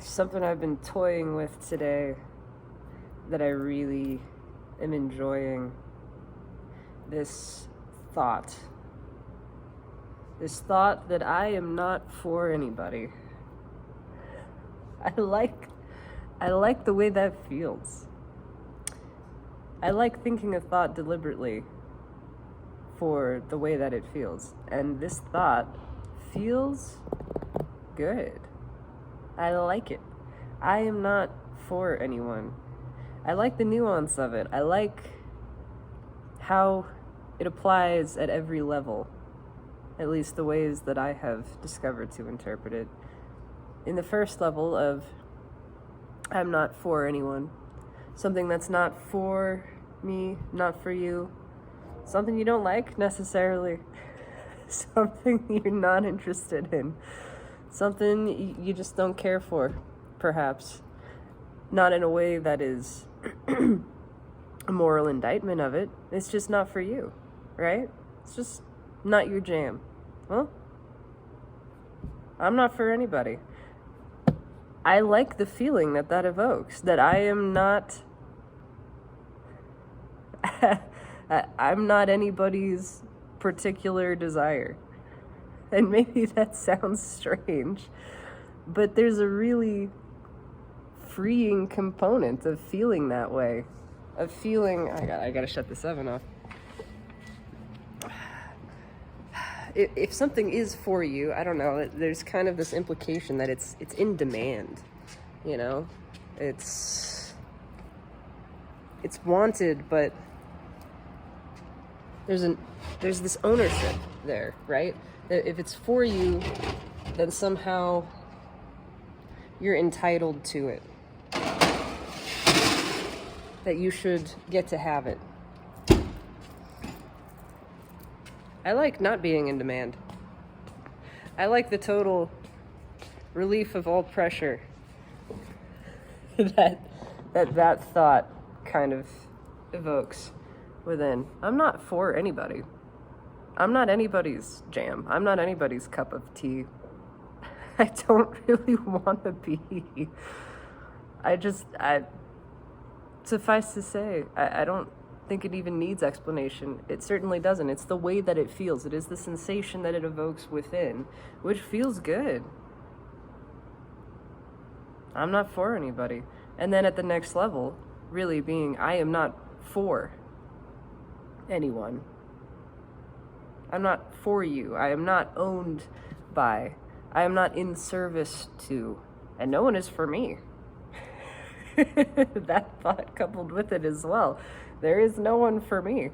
Something I've been toying with today that I really am enjoying. This thought. This thought that I am not for anybody. I like the way that feels. I like thinking a thought deliberately for the way that it feels. And this thought feels good. I like it. I am not for anyone. I like the nuance of it. I like how it applies at every level, at least the ways that I have discovered to interpret it. In the first level of I'm not for anyone, something that's not for me, not for you, something you don't like necessarily, something you're not interested in, something you just don't care for, perhaps. Not in a way that is a moral indictment of it. It's just not for you, right? It's just not your jam. Well, I'm not for anybody. I like the feeling that that evokes, that I am not I'm not anybody's particular desire. And maybe that sounds strange, but there's a really freeing component of feeling that way. Of feeling, I gotta shut this oven off. If something is for you, I don't know, there's kind of this implication that it's in demand, you know? It's wanted, but there's this ownership there, right? If it's for you, then somehow you're entitled to it. That you should get to have it. I like not being in demand. I like the total relief of all pressure that thought kind of evokes within. I'm not for anybody. I'm not anybody's jam. I'm not anybody's cup of tea. I don't really want to be. Suffice to say, I don't think it even needs explanation. It certainly doesn't. It's the way that it feels. It is the sensation that it evokes within, which feels good. I'm not for anybody. And then at the next level, really being, I am not for anyone. I'm not for you. I am not owned by. I am not in service to. And no one is for me. That thought coupled with it as well. There is no one for me.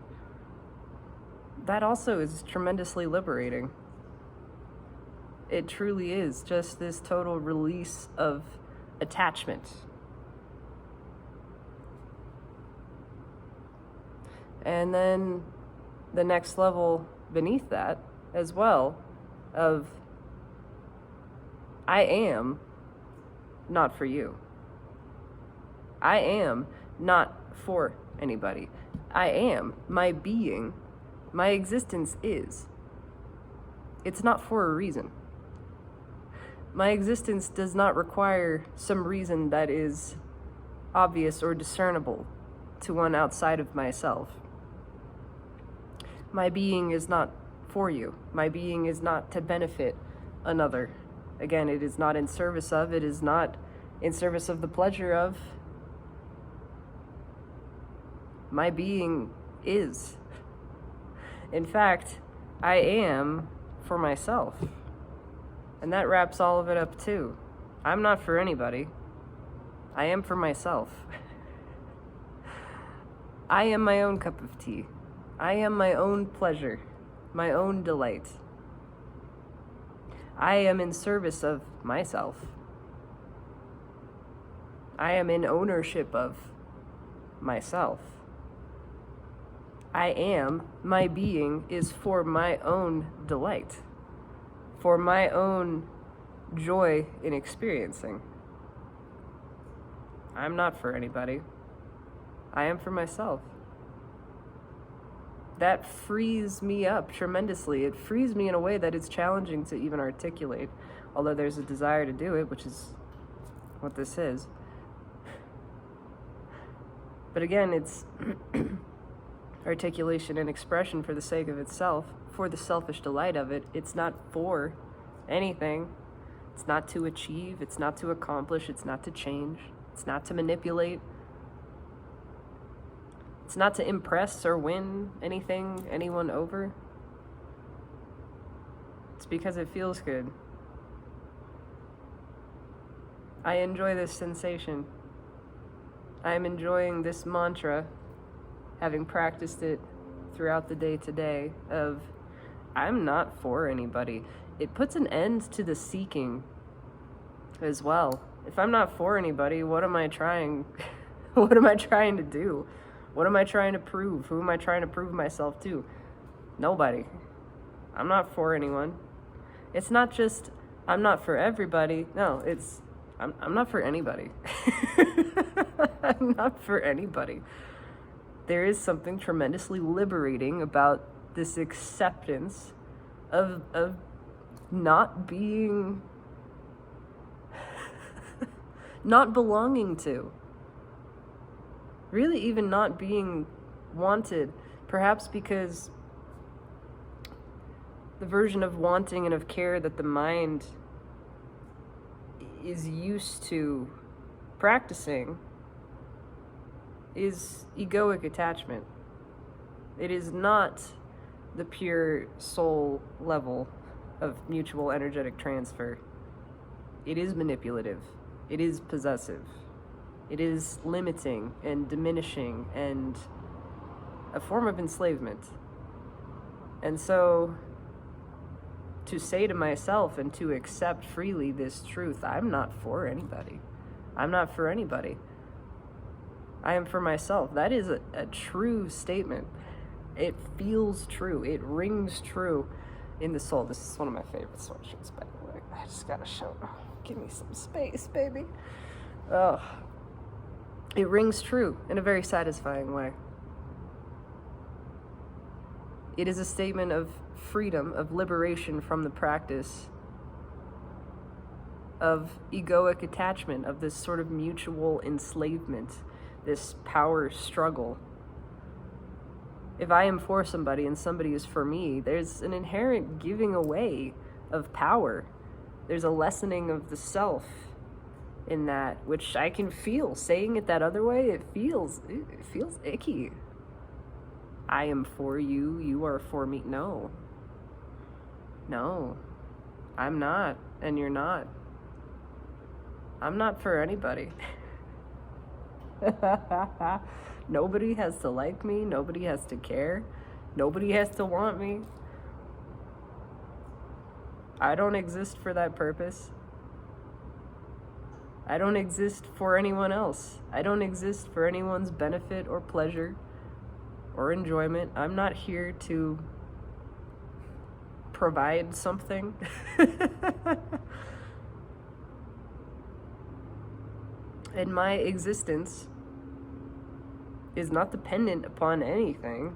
That also is tremendously liberating. It truly is just this total release of attachment. And then the next level beneath that as well of I am not for you. I am not for anybody. I am. My being, my existence is. It's not for a reason. My existence does not require some reason that is obvious or discernible to one outside of myself. My being is not for you. My being is not to benefit another. Again, it is not in service of, it is not in service of the pleasure of. My being is. In fact, I am for myself. And that wraps all of it up too. I'm not for anybody. I am for myself. I am my own cup of tea. I am my own pleasure, my own delight. I am in service of myself. I am in ownership of myself. I am, my being is for my own delight, for my own joy in experiencing. I'm not for anybody. I am for myself. That frees me up tremendously. It frees me in a way that is challenging to even articulate, although there's a desire to do it, which is what this is. But again, it's articulation and expression for the sake of itself, for the selfish delight of it. It's not for anything. It's not to achieve. It's not to accomplish. It's not to change. It's not to manipulate. It's not to impress or win anyone over. It's because it feels good. I enjoy this sensation. I am enjoying this mantra, having practiced it throughout the day today, of I'm not for anybody. It puts an end to the seeking as well. If I'm not for anybody, what am I trying? What am I trying to do? What am I trying to prove? Who am I trying to prove myself to? Nobody. I'm not for anyone. It's not just I'm not for everybody. No, it's I'm not for anybody. I'm not for anybody. There is something tremendously liberating about this acceptance of not being, not belonging to. Really even not being wanted. Perhaps because the version of wanting and of care that the mind is used to practicing is egoic attachment. It is not the pure soul level of mutual energetic transfer. It is manipulative. It is possessive. It is limiting and diminishing and a form of enslavement. And so to say to myself and to accept freely this truth, I'm not for anybody. I'm not for anybody. I am for myself. That is a true statement. It feels true. It rings true in the soul. This is one of my favorite sweatshirts, by the way. I just gotta show it. Give me some space, baby. Oh, it rings true in a very satisfying way. It is a statement of freedom, of liberation from the practice of egoic attachment, of this sort of mutual enslavement, this power struggle. If I am for somebody and somebody is for me, there's an inherent giving away of power. There's a lessening of the self in that, which I can feel. Saying it that other way, it feels icky. I am for you, you are for me. No, I'm not, and you're not. I'm not for anybody. Nobody has to like me. Nobody has to care. Nobody has to want me. I don't exist for that purpose. I don't exist for anyone else. I don't exist for anyone's benefit or pleasure or enjoyment. I'm not here to provide something. And my existence is not dependent upon anything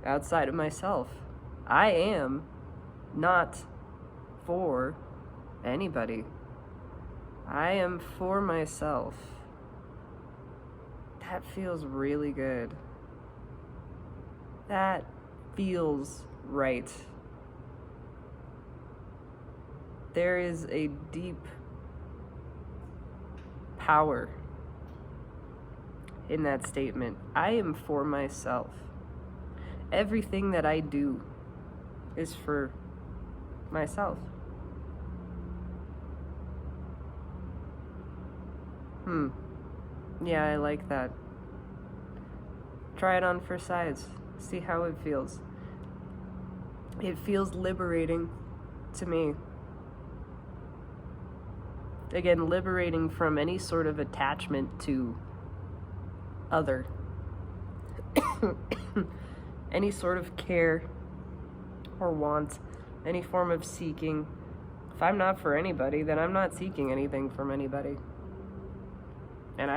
outside of myself. I am not for anybody. I am for myself. That feels really good. That feels right. There is a deep power in that statement. I am for myself. Everything that I do is for myself. Yeah, I like that. Try it on for size. See how it feels. It feels liberating to me. Again, liberating from any sort of attachment to other. Any sort of care or want, any form of seeking. If I'm not for anybody, then I'm not seeking anything from anybody. And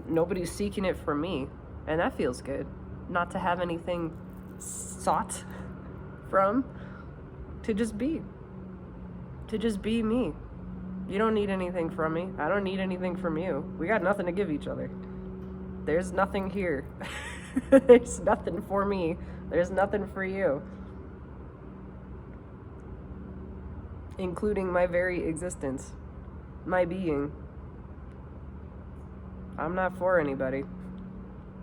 nobody's seeking it from me. And that feels good. Not to have anything sought from. To just be. To just be me. You don't need anything from me. I don't need anything from you. We got nothing to give each other. There's nothing here. There's nothing for me. There's nothing for you. Including my very existence. My being. I'm not for anybody.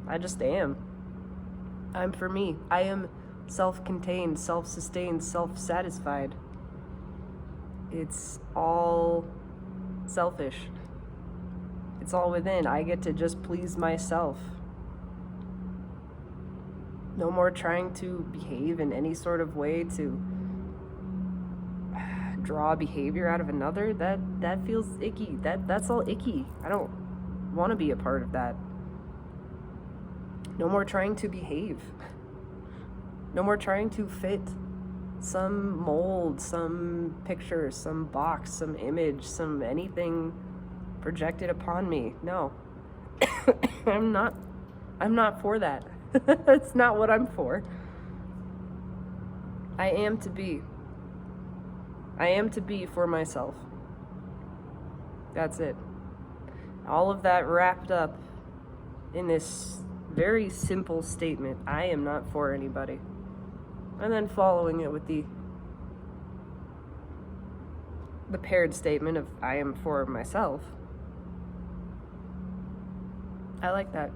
I just am. I'm for me. I am self-contained, self-sustained, self-satisfied. It's all selfish. It's all within. I get to just please myself. No more trying to behave in any sort of way to draw behavior out of another. That feels icky. That's all icky. I don't want to be a part of that. No more trying to behave. No more trying to fit some mold, some picture, some box, some image, some anything projected upon me. No. I'm not for that. That's not what I'm for. I am to be. I am to be for myself. That's it. All of that wrapped up in this very simple statement. I am not for anybody. And then following it with the paired statement of I am for myself. I like that.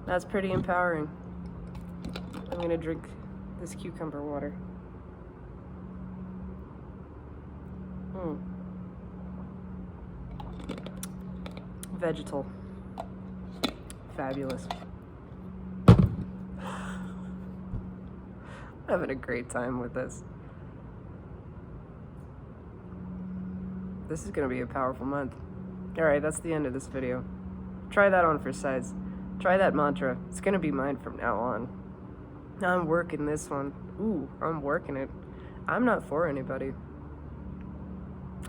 That's pretty empowering. I'm gonna drink this cucumber water. Vegetal. Fabulous. Having a great time with this. This is gonna be a powerful month. Alright, that's the end of this video. Try that on for size. Try that mantra. It's gonna be mine from now on. I'm working this one. Ooh, I'm working it. I'm not for anybody.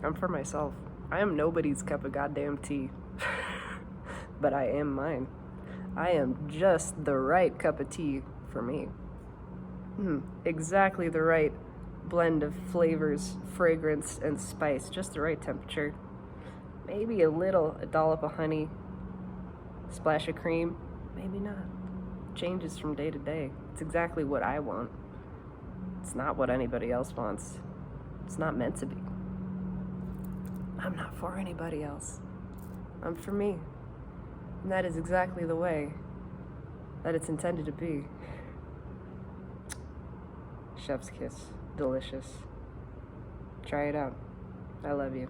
I'm for myself. I am nobody's cup of goddamn tea. But I am mine. I am just the right cup of tea for me. Exactly the right blend of flavors, fragrance, and spice. Just the right temperature. Maybe a dollop of honey, splash of cream. Maybe not. Changes from day to day. It's exactly what I want. It's not what anybody else wants. It's not meant to be. I'm not for anybody else. I'm for me. And that is exactly the way that it's intended to be. Chef's kiss. Delicious. Try it out. I love you.